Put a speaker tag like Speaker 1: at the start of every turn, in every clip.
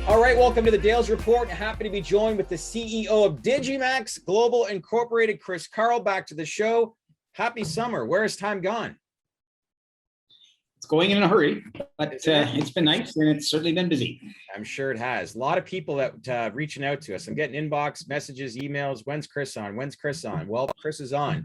Speaker 1: All right, welcome to the Dales Report. Happy to be joined with the CEO of Digimax Global Incorporated, Chris Carl. Back to the show. Happy summer. Where has time gone?
Speaker 2: It's going in a hurry, but it's been nice and it's certainly been busy.
Speaker 1: I'm sure it has. A lot of people that reaching out to us. I'm getting inbox messages, emails. When's Chris on? When's Chris on? Well, Chris is on.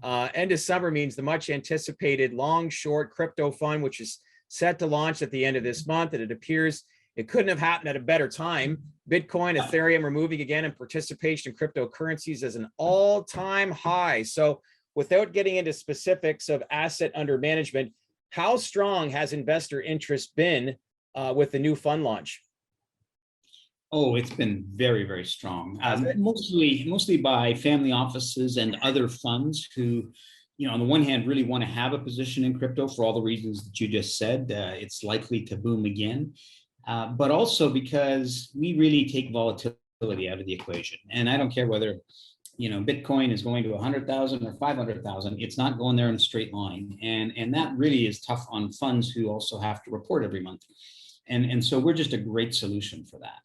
Speaker 1: End of summer means the much anticipated long short crypto fund, which is set to launch at the end of this month. And it appears it couldn't have happened at a better time. Bitcoin, Ethereum are moving again, and participation in cryptocurrencies is an all-time high. So without getting into specifics of asset under management, how strong has investor interest been with the new fund launch?
Speaker 2: Oh, it's been very, very strong. Mostly by family offices and other funds who, on the one hand, really want to have a position in crypto for all the reasons that you just said. It's likely to boom again, but also because we really take volatility out of the equation. And I don't care whether Bitcoin is going to 100,000 or 500,000, it's not going there in a straight line. And that really is tough on funds who also have to report every month. And so we're just a great solution for that.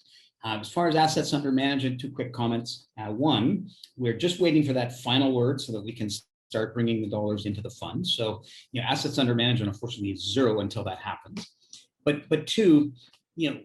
Speaker 2: As far as assets under management, two quick comments. One, we're just waiting for that final word so that we can start bringing the dollars into the fund. So, assets under management, unfortunately, is zero until that happens. But two,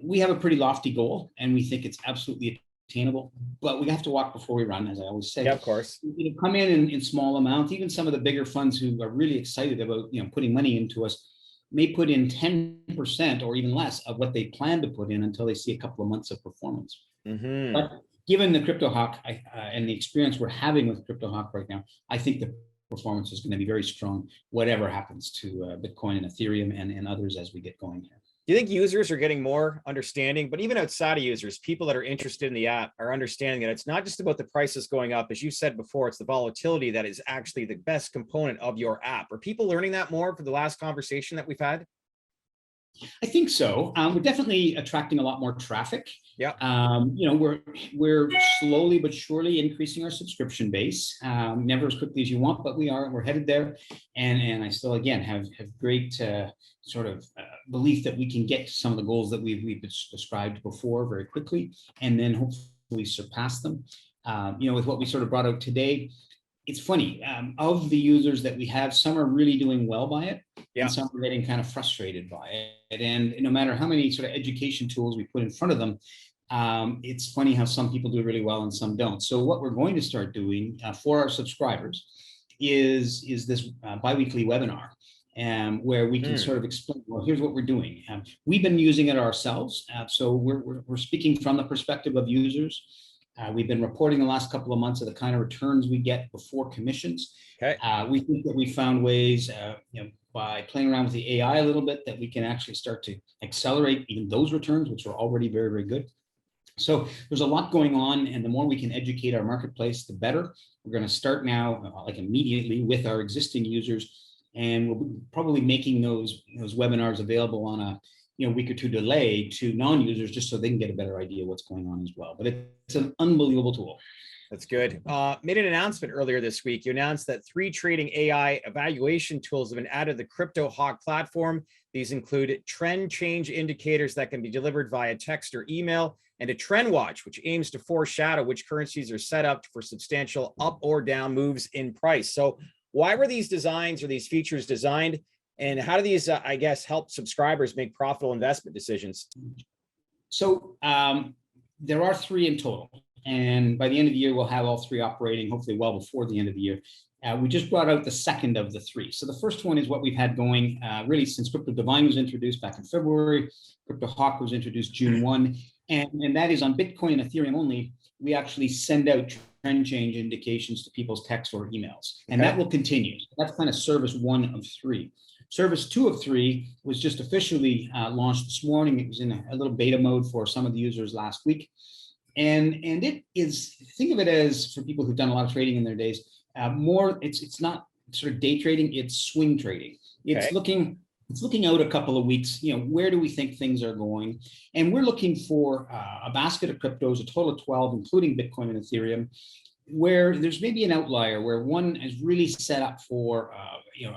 Speaker 2: we have a pretty lofty goal and we think it's absolutely attainable, but we have to walk before we run, as I always say.
Speaker 1: Yeah, of course.
Speaker 2: Come in small amounts. Even some of the bigger funds who are really excited about putting money into us may put in 10% or even less of what they plan to put in until they see a couple of months of performance.
Speaker 1: Mm-hmm.
Speaker 2: But given the CryptoHawk and the experience we're having with CryptoHawk right now, I think the performance is going to be very strong, whatever happens to Bitcoin and Ethereum and others as we get going here.
Speaker 1: Do you think users are getting more understanding, but even outside of users, people that are interested in the app are understanding that it's not just about the prices going up. As you said before, it's the volatility that is actually the best component of your app. Are people learning that more for the last conversation that we've had?
Speaker 2: I think so. We're definitely attracting a lot more traffic.
Speaker 1: Yeah.
Speaker 2: We're slowly but surely increasing our subscription base. Never as quickly as you want, but we're headed there. And I still, again, have great belief that we can get to some of the goals that we've described before very quickly, and then hopefully surpass them. With what we sort of brought out today, it's funny, of the users that we have, some are really doing well by it, and some are getting kind of frustrated by it. And no matter how many sort of education tools we put in front of them, it's funny how some people do really well and some don't. So what we're going to start doing for our subscribers is this bi-weekly webinar, where we can sort of explain, well, here's what we're doing. We've been using it ourselves, so we're speaking from the perspective of users. We've been reporting the last couple of months of the kind of returns we get before commissions. Okay. We think that we found ways, by playing around with the AI a little bit, that we can actually start to accelerate even those returns, which are already very, very good. So there's a lot going on, and the more we can educate our marketplace, the better. We're going to start now, like immediately, with our existing users, and we'll be probably making those webinars available on a week or two delay to non-users, just so they can get a better idea what's going on as well. But it's an unbelievable tool.
Speaker 1: That's good. Made an announcement earlier this week. You announced that 3 trading AI evaluation tools have been added to the CryptoHawk platform. These include trend change indicators that can be delivered via text or email, and a trend watch, which aims to foreshadow which currencies are set up for substantial up or down moves in price. So why were these designs or these features designed? And how do these, help subscribers make profitable investment decisions?
Speaker 2: So there are 3 in total. And by the end of the year, we'll have all 3 operating, hopefully well before the end of the year. We just brought out the second of the 3. So the first one is what we've had going really since Crypto Divine was introduced back in February. CryptoHawk was introduced June 1. And that is on Bitcoin and Ethereum only. We actually send out trend change indications to people's texts or emails. And that will continue. That's kind of service 1 of 3. Service 2 of 3 was just officially launched this morning. It was in a little beta mode for some of the users last week. And it is, think of it as, for people who've done a lot of trading in their days, it's not sort of day trading, it's swing trading. It's looking out a couple of weeks, where do we think things are going? And we're looking for a basket of cryptos, a total of 12, including Bitcoin and Ethereum, where there's maybe an outlier where one is really set up for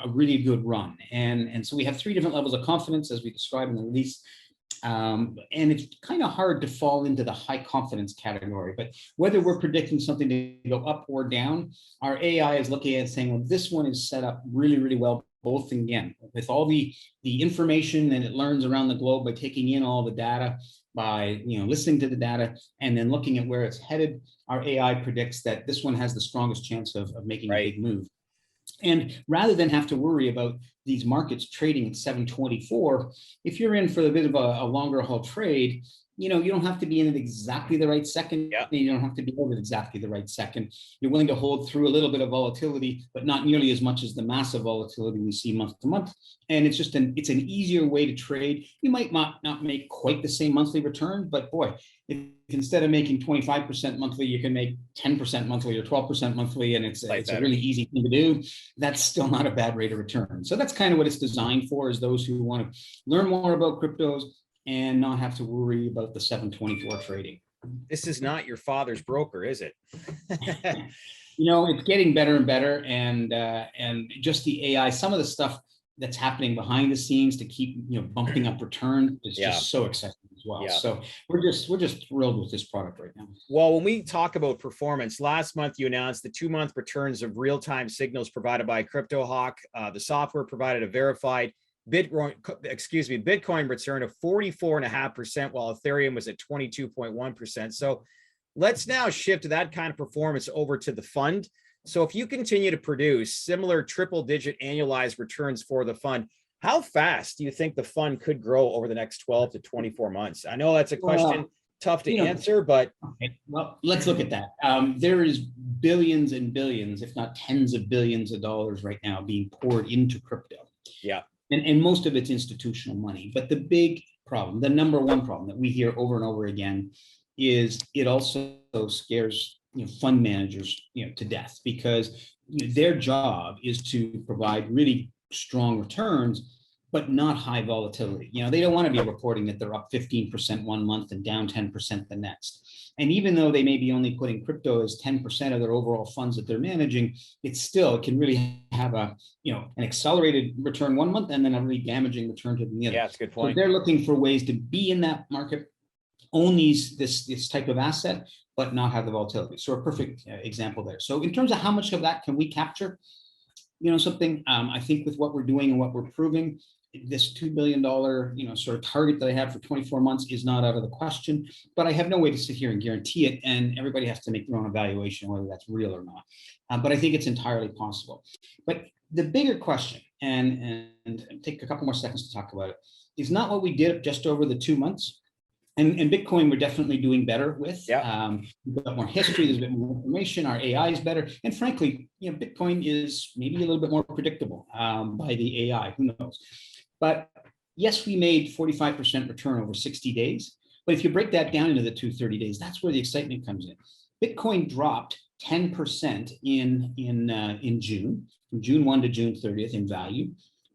Speaker 2: a really good run. And so we have 3 different levels of confidence, as we described in the release. And it's kind of hard to fall into the high confidence category, but whether we're predicting something to go up or down, our AI is looking at it saying, well, this one is set up really, really well, both again, with all the information that it learns around the globe by taking in all the data, by listening to the data, and then looking at where it's headed. Our AI predicts that this one has the strongest chance of making a big move. And rather than have to worry about these markets trading at 724, if you're in for a bit of a longer haul trade, you don't have to be in it exactly the right second.
Speaker 1: Yeah.
Speaker 2: You don't have to be over exactly the right second. You're willing to hold through a little bit of volatility, but not nearly as much as the massive volatility we see month to month. And it's just it's an easier way to trade. You might not make quite the same monthly return, but boy, if instead of making 25% monthly, you can make 10% monthly or 12% monthly, and it's a really easy thing to do. That's still not a bad rate of return. So that's kind of what it's designed for, is those who want to learn more about cryptos and not have to worry about the 724 trading.
Speaker 1: This is not your father's broker, is it?
Speaker 2: It's getting better and better, and just the AI, some of the stuff that's happening behind the scenes to keep bumping up return is just so exciting as well.
Speaker 1: Yeah.
Speaker 2: So we're just thrilled with this product right now.
Speaker 1: Well, when we talk about performance, last month you announced the 2-month returns of real-time signals provided by CryptoHawk. The software provided a verified Bitcoin return of 44.5%, while Ethereum was at 22.1%. So let's now shift that kind of performance over to the fund. So if you continue to produce similar triple-digit annualized returns for the fund, how fast do you think the fund could grow over the next 12 to 24 months? I know that's a question tough to answer, but
Speaker 2: well, let's look at that. There is billions and billions, if not tens of billions of dollars right now being poured into crypto.
Speaker 1: Yeah.
Speaker 2: And most of it's institutional money. But the big problem, the number one problem that we hear over and over again, is it also scares fund managers to death, because their job is to provide really strong returns, but not high volatility. They don't want to be reporting that they're up 15% one month and down 10% the next. And even though they may be only putting crypto as 10% of their overall funds that they're managing, it can really have an accelerated return one month and then a really damaging return to the other.
Speaker 1: Yeah, that's a good point.
Speaker 2: So they're looking for ways to be in that market, own this type of asset, but not have the volatility. So a perfect example there. So in terms of how much of that can we capture, I think with what we're doing and what we're proving, this $2 billion, sort of target that I have for 24 months is not out of the question, but I have no way to sit here and guarantee it. And everybody has to make their own evaluation, whether that's real or not. But I think it's entirely possible. But the bigger question, and take a couple more seconds to talk about it, is not what we did just over the 2 months. And Bitcoin, we're definitely doing better with.
Speaker 1: Yeah.
Speaker 2: We've got more history, there's a bit more information, our AI is better. And frankly, Bitcoin is maybe a little bit more predictable by the AI, who knows? But yes, we made 45% return over 60 days. But if you break that down into the 230 days, that's where the excitement comes in. Bitcoin dropped 10% in June, from June 1 to June 30th in value.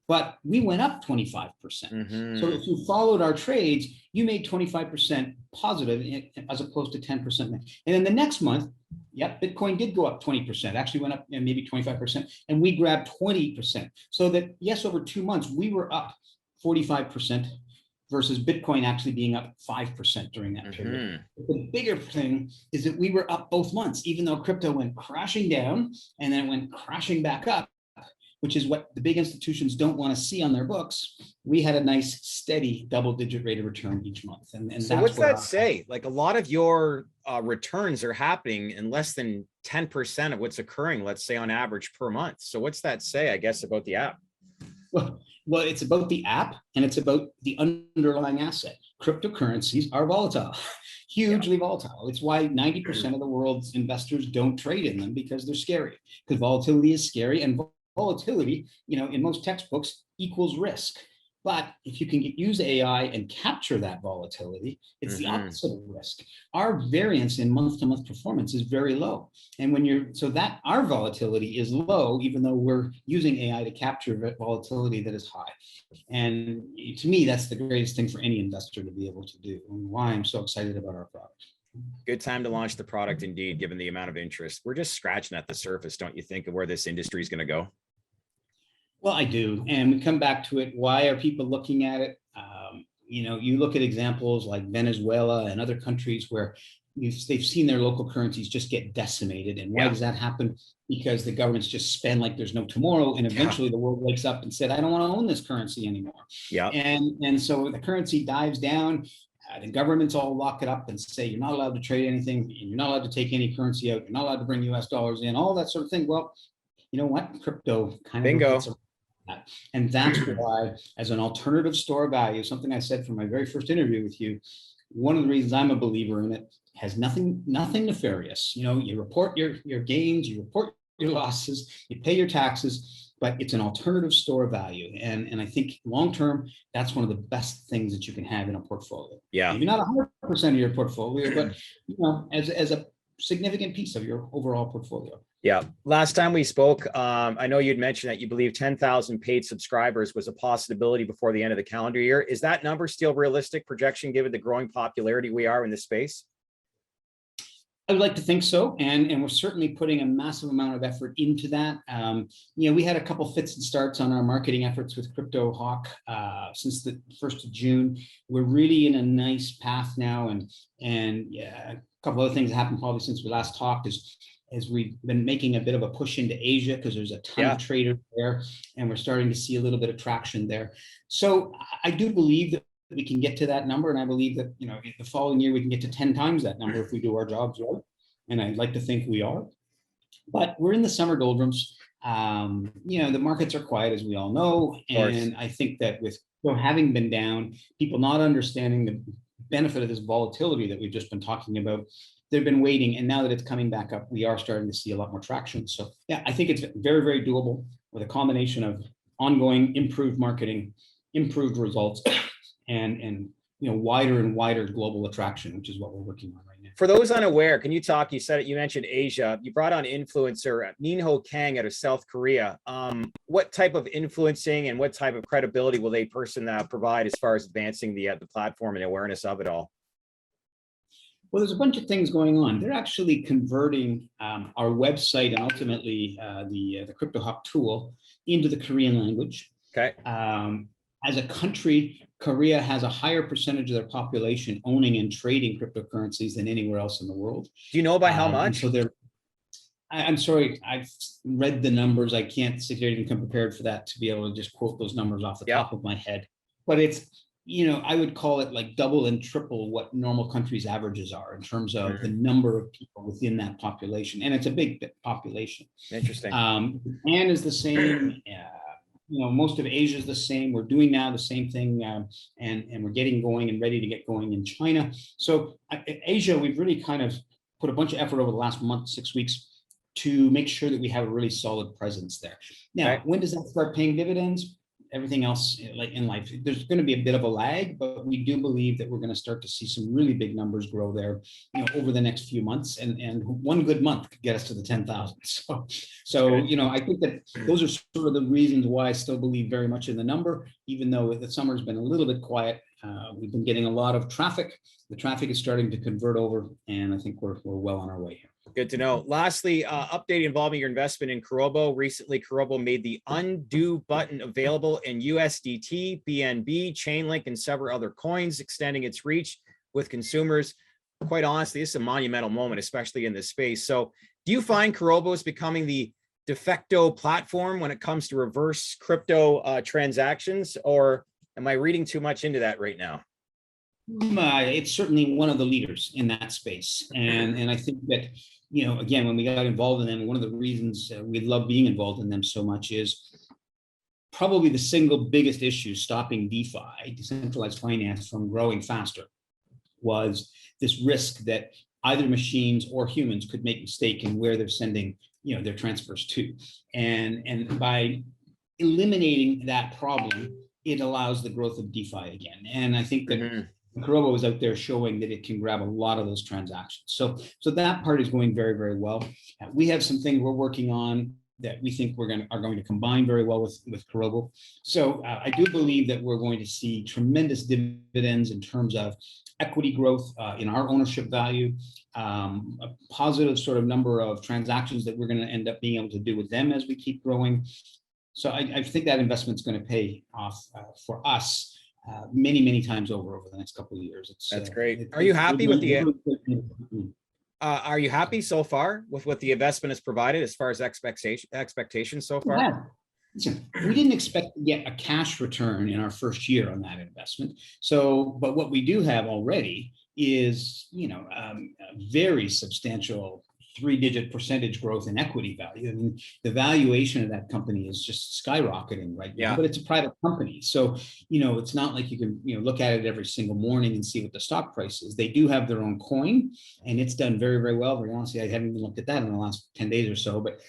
Speaker 2: But we went up 25%. Mm-hmm. So if you followed our trades, you made 25% positive as opposed to 10%. And then the next month, Bitcoin did go up 20%, actually went up maybe 25%, and we grabbed 20%. So that, yes, over 2 months, we were up 45% versus Bitcoin actually being up 5% during that period. Mm-hmm. The bigger thing is that we were up both months, even though crypto went crashing down and then it went crashing back up, which is what the big institutions don't want to see on their books. We had a nice, steady double-digit rate of return each month. And
Speaker 1: so
Speaker 2: that's
Speaker 1: what's that say? Like, a lot of your returns are happening in less than 10% of what's occurring, let's say, on average per month. So what's that say, I guess, about the app?
Speaker 2: Well, it's about the app and it's about the underlying asset. Cryptocurrencies are volatile, hugely volatile. It's why 90% of the world's investors don't trade in them, because they're scary, because volatility is scary, and volatility, in most textbooks equals risk. But if you can use AI and capture that volatility, it's the opposite of risk. Our variance in month-to-month performance is very low. And our volatility is low, even though we're using AI to capture volatility that is high. And to me, that's the greatest thing for any investor to be able to do, and why I'm so excited about our product.
Speaker 1: Good time to launch the product, indeed, given the amount of interest. We're just scratching at the surface, don't you think, of where this industry is going to go? Well,
Speaker 2: I do. And we come back to it. Why are people looking at it? you look at examples like Venezuela and other countries where they've seen their local currencies just get decimated. And why does that happen? Because the governments just spend like there's no tomorrow, and eventually the world wakes up and said, I don't want to own this currency anymore. And so the currency dives down. The governments all lock it up and say you're not allowed to trade anything, and you're not allowed to take any currency out, you're not allowed to bring US dollars in, all that sort of thing. Well, you know what? Crypto kind of gets around that. And that's why, as an alternative store of value, something I said from my very first interview with you, one of the reasons I'm a believer in it, has nothing nefarious. You report your gains, you report your losses, you pay your taxes, but it's an alternative store of value. And I think long-term, that's one of the best things that you can have in a portfolio. Maybe not 100% of your portfolio, but as a significant piece of your overall portfolio.
Speaker 1: Last time we spoke, I know you'd mentioned that you believe 10,000 paid subscribers was a possibility before the end of the calendar year. Is that number still realistic projection given the growing popularity we are in this space?
Speaker 2: I would like to think so, and we're certainly putting a massive amount of effort into that. We had a couple fits and starts on our marketing efforts with CryptoHawk since the 1st of June. We're really in a nice path now, and a couple other things that happened probably since we last talked is we've been making a bit of a push into Asia because there's a ton of traders there, and we're starting to see a little bit of traction there. So I do believe that we can get to that number, and I believe that the following year we can get to 10 times that number if we do our jobs right, and I'd like to think we are. But we're in the summer doldrums. The markets are quiet, as we all know, and I think that with having been down, people not understanding the benefit of this volatility that we've just been talking about, they've been waiting, and now that it's coming back up, we are starting to see a lot more traction. So I think it's very, very doable with a combination of ongoing improved marketing, improved results, and wider and wider global attraction, which is what we're working on right now.
Speaker 1: For those unaware, can you talk? You mentioned Asia. You brought on influencer Minho Kang out of South Korea. What type of influencing and what type of credibility will they provide as far as advancing the platform and awareness of it all?
Speaker 2: Well, there's a bunch of things going on. They're actually converting our website and ultimately the CryptoHawk tool into the Korean language. As a country, Korea has a higher percentage of their population owning and trading cryptocurrencies than anywhere else in the world.
Speaker 1: Do you know by how much?
Speaker 2: So I'm sorry, I've read the numbers. I can't sit here and come prepared for that to be able to just quote those numbers off the top of my head. But it's, I would call it like double and triple what normal countries' averages are in terms of the number of people within that population. And it's a big population.
Speaker 1: Interesting.
Speaker 2: Japan is the same. Most of Asia is the same. We're doing now the same thing, and we're getting going and ready to get going in China. So Asia, we've really kind of put a bunch of effort over the last month, 6 weeks, to make sure that we have a really solid presence there. Now, when does that start paying dividends? Everything else, like in life, there's going to be a bit of a lag, but we do believe that we're going to start to see some really big numbers grow there, over the next few months, and one good month could get us to the 10,000. So I think that those are sort of the reasons why I still believe very much in the number, even though the summer's been a little bit quiet. We've been getting a lot of traffic. The traffic is starting to convert over, and I think we're well on our way here.
Speaker 1: Good to know. Lastly, update involving your investment in Corobo. Recently, Corobo made the undo button available in USDT, BNB, Chainlink, and several other coins, extending its reach with consumers. Quite honestly, this is a monumental moment, especially in this space. So do you find Corobo is becoming the de facto platform when it comes to reverse crypto transactions, or am I reading too much into that right now?
Speaker 2: It's certainly one of the leaders in that space. And I think that, again, when we got involved in them, one of the reasons we love being involved in them so much is probably the single biggest issue stopping DeFi, decentralized finance, from growing faster was this risk that either machines or humans could make a mistake in where they're sending, their transfers to. And by eliminating that problem, it allows the growth of DeFi again. And I think that Corobo is out there showing that it can grab a lot of those transactions. So that part is going very, very well. We have some things we're working on that we think are going to combine very well with Corobo. So I do believe that we're going to see tremendous dividends in terms of equity growth in our ownership value, a positive sort of number of transactions that we're going to end up being able to do with them as we keep growing. So I think that investment's going to pay off for us. many times over the next couple of years.
Speaker 1: That's great. Are you happy with the? Are you happy so far with what the investment has provided as far as expectations so far?
Speaker 2: Yeah. Listen, we didn't expect to get a cash return in our first year on that investment. So, but what we do have already is, a very substantial 3-digit percentage growth in equity value. I mean, the valuation of that company is just skyrocketing right now, but it's a private company. So, it's not like you can, look at it every single morning and see what the stock price is. They do have their own coin, and it's done very, very well. Very honestly, I haven't even looked at that in the last 10 days or so, but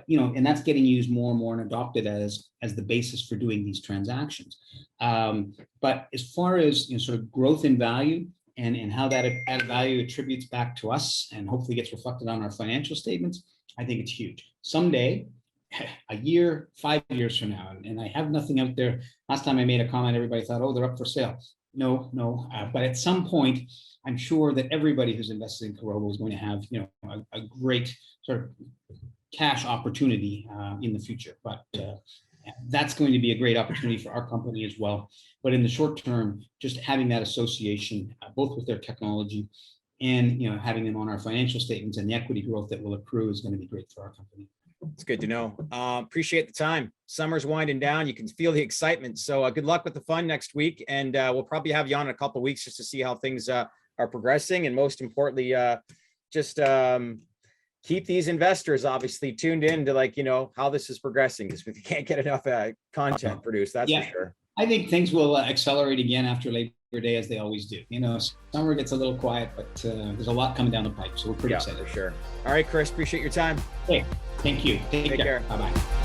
Speaker 2: and that's getting used more and more and adopted as the basis for doing these transactions. But as far as sort of growth in value, and how that added value attributes back to us and hopefully gets reflected on our financial statements, I think it's huge. Someday, a year, 5 years from now, and I have nothing out there. Last time I made a comment, everybody thought, oh, they're up for sale. No. But at some point, I'm sure that everybody who's invested in Corobo is going to have, a great sort of cash opportunity in the future. But that's going to be a great opportunity for our company as well. But in the short term, just having that association, both with their technology and having them on our financial statements and the equity growth that will accrue is going to be great for our company.
Speaker 1: It's good to know. Appreciate the time. Summer's winding down. You can feel the excitement. So good luck with the fund next week. And we'll probably have you on in a couple of weeks just to see how things are progressing. And most importantly, just keep these investors obviously tuned in to how this is progressing, because we can't get enough content produced, that's for sure.
Speaker 2: I think things will accelerate again after Labor Day, as they always do. Summer gets a little quiet, but there's a lot coming down the pipe, so we're pretty excited.
Speaker 1: For sure. All right, Chris, appreciate your time.
Speaker 2: Hey, thank you. Take care. Bye-bye.